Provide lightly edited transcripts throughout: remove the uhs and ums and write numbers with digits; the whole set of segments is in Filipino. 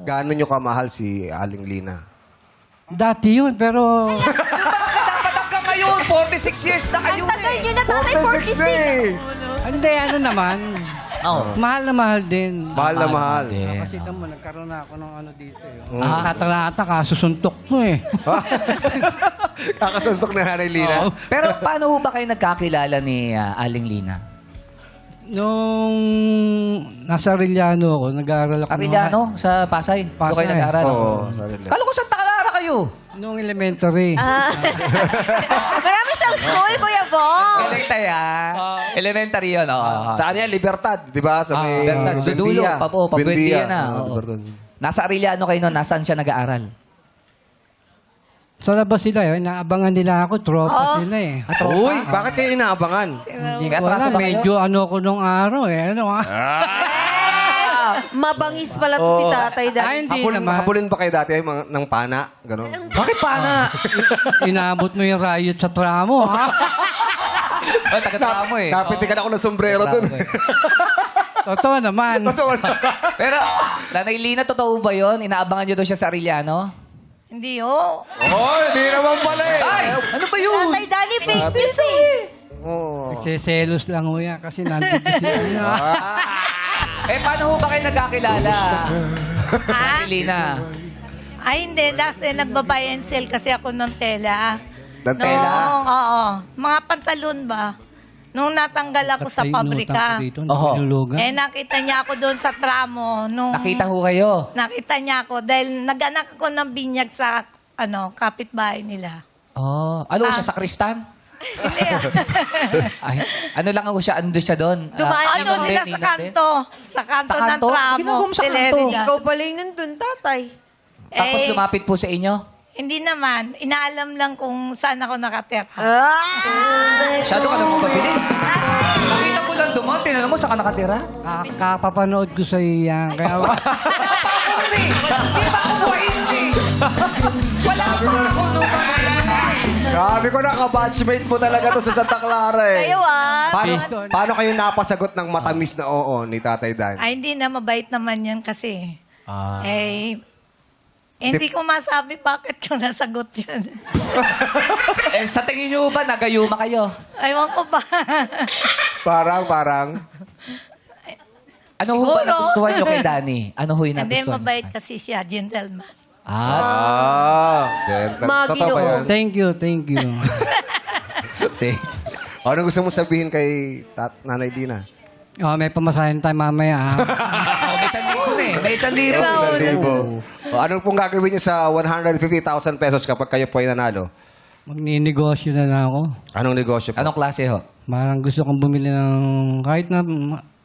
Gaano nyo kamahal si Aling Lina? Dati yun, pero... Dapat hanggang ngayon, 46 years na kayo Ang tagal eh. nyo na, tatay, 46. Hindi, ano naman. Mahal na mahal din. Mahal na mahal. Kasi mo, nagkaroon na ako ng ano dito. Tatalata ka, susuntok to eh. Kakasuntok na Nanay Lina. Pero paano ho ba kayo nagkakilala ni Aling Lina? Nung nasa Arellano ako, nag-aaral ako. Arellano? Sa Pasay? Doon kayo Pasay. nag-aaral? Oo, sarili. Kala ko sa Talara kayo. Nung elementary. Marami siyang school, Kuya Bong. Elementary yun. Saan yan? Libertad, di ba? Sa may... Libertad. Sa dulo. Pabuendia na. Oo. Libertad. Nasa Arellano kayo noon. Nasaan siya nag-aaral? Sa labas sila, inaabangan nila ako, tropa nila eh. Uy, bakit kayo inaabangan? Hindi May ko atraso alam, ba kayo? medyo ano ko nung araw eh. Ano, Mabangis pala to si tatay Ay, dahil. hindi naman. Habulin ba kayo dati ng pana? Ganon. Bakit pa na? Inabot mo yung riot sa tramo, ha? Taga-tramo eh. Napitikan ako ng sombrero dun. Totoo naman. Pero, Nanay Lina, totoo ba yun? Inaabangan niyo doon siya sa Arellano? Hindi, oh. Oh, hindi naman pala eh. Ay! Ano ba yun? Tatay Danny, fake news eh. Oh. Nagsiselos lang ho yan kasi nandito siya. Eh, paano ho ba kayo nagkakilala? Nanay Lina. Ay, hindi. Dati nagbabuy and sell kasi ako ng tela. Ng tela? Oo. Mga pantalon ba? Nung natanggal ako sa pabrika. Oho. Nakita niya ako doon sa tramo. Nakita ho kayo? Nakita niya ako dahil nag-anak ako ng binyag sa kapitbahay nila. Oh. Ano siya, sa Kristan? Hindi. Ay, ano lang ako siya, ando siya doon. Dumaan Ano sila sa kanto? Sa kanto Sa ng kanto? tramo. Ginagawa mo sa Silene kanto? niya. Ikaw pala yung nandun, tatay. Tapos Eh, lumapit po sa inyo? Hindi naman. Inaalam lang kung saan ako nakatira. Masyado ka naman mabilis. Nakita mo lang dumaan, tinanong mo saan ka nakatira? Kakapapanood ko sa iyan. Kaya Hindi pa ako buhayin eh. Wala pa ako nung Sabi ko na, ka-batchmate mo talaga to sa Santa Clara eh. Kayo ah. Paano kayo napasagot ng matamis na oo ni Tatay Dan? Ay, hindi na. Mabait naman yan kasi. Hindi ko masabi bakit ko nasagot yan. Sa tingin niyo ba, nagayuma kayo? Aywan ko ba? Parang. Ano ho ba Siguro. nagustuhan niyo kay Danny? Ano ho yung Hindi, nagustuhan? mabait kasi siya. Gentleman. Gentle. Mga Totoo ba Ginoo. yan? thank you. Ano gusto mo sabihin kay Nanay Lina? Oh, may pamasahin tayo mamaya. Ah. May 1,000 na eh. May 1,000. 1,000. Ano pong gagawin niyo sa 150,000 pesos kapag kayo po ay nanalo? Magninegosyo na lang ako. Anong negosyo po? Anong klase ho? Parang gusto kong bumili ng kahit na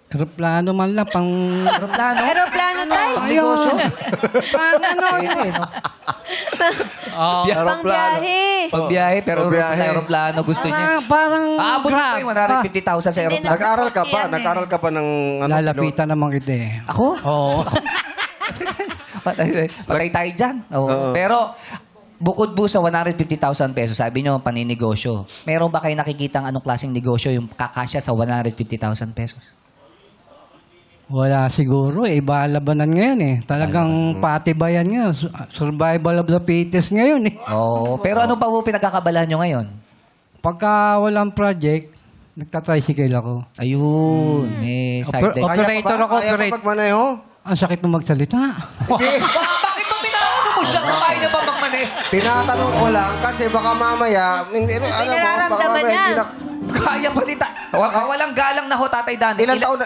aeroplano man lang pang... Aeroplano? Aeroplano tayo. Negosyo? Pang ano yun? Oh, Pang biyahe. Pagbiyahe, pero Pagbiyahe. aeroplano gusto niya. parang Aabot mo Grab. pa yung 150,000 sa aeroplano. Nag-aral ka ba? Yan eh. Nag-aral ka ba ng... Lalapitan naman kita eh. Ako? Oo. Patay tayo dyan. Oo. Pero, bukod po sa 150,000 pesos, sabi nyo, paninegosyo. Meron ba kayo nakikitang anong klaseng negosyo yung kakasya sa 150,000 pesos? Wala siguro eh. Iba labanan ngayon eh. Talagang patibayan ngayon. Survival of the fittest ngayon eh. Oo. Pero ano pa po pinagkakabalahan nyo ngayon? Pagka walang project, nagtatricycle ako. Ayun. May side deck. Operator ako, Kaya pa operate. magmaneho? Ang sakit mo magsalita. Bakit ba pinaano mo siya kung kaya na ba magmane? Tinatanong ko lang kasi baka mamaya... Hindi, May nararamdaman na. Kaya palita. Walang galang na ho, Tatay Danny. Ilang taon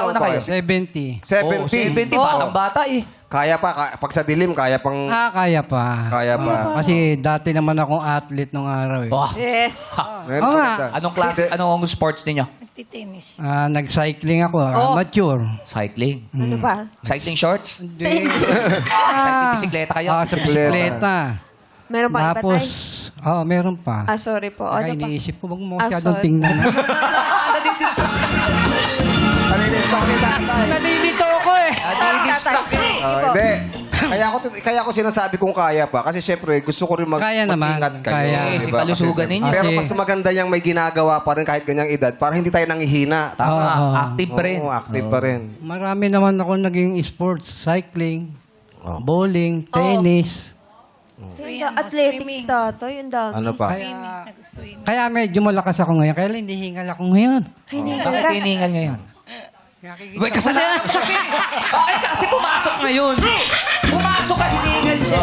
na kayo? po? 70. 70. 70. Batang-bata eh. Kaya pa, pag sa dilim, kaya pang... Kaya pa. Kaya pa. Kasi dati naman akong athlete nung araw eh. Wah. Yes. Meron Oo pa nga. kita. Anong klase, anong sports ninyo? Nagtitennis. Nag-cycling ako. Amateur. Cycling. Ano ba? Cycling shorts? Hindi. Cycling bisikleta kayo? Sa bisikleta. Meron pa iba Tapos, tayo? meron pa. Sorry po. Kaya Ano pa? iniisip ko, wag mo Ah, masyadong sorry. tingnan. Nalinis si tatay. Nalilito ako eh. Nadi-distract eh. Hindi. Kaya ko sinasabi kong kaya pa. Kasi syempre, gusto ko rin Kaya naman. mag-ingat kayo. Kaya. Eh, di si ba? kalusugan Kasi- ninyo. Pero Kasi- mas maganda yung may ginagawa pa rin kahit ganyang edad para hindi tayo nanghihina. Tama. Oo. Active pa rin. Oo, active pa rin. Marami naman ako naging sports, cycling. Oh. Bowling, tennis. Athletics tatay, yung dami. Ano pa? Kaya medyo malakas ako ngayon. Kaya lang hinihingal ako ngayon. Bakit hiningal ngayon? Nakikita Uy, kasalanan mo kasi. Bakit ka kasi pumasok ngayon? Pumasok ka, hiningal siya.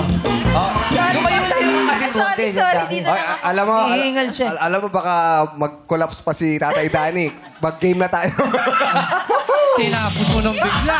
Lumayo na yung kasi Sorry, dito Ay, na. alam mo, Hihingal siya. alam mo baka mag-collapse pa si Tatay Danny. Mag-game na tayo. tinapos mo nung bigla.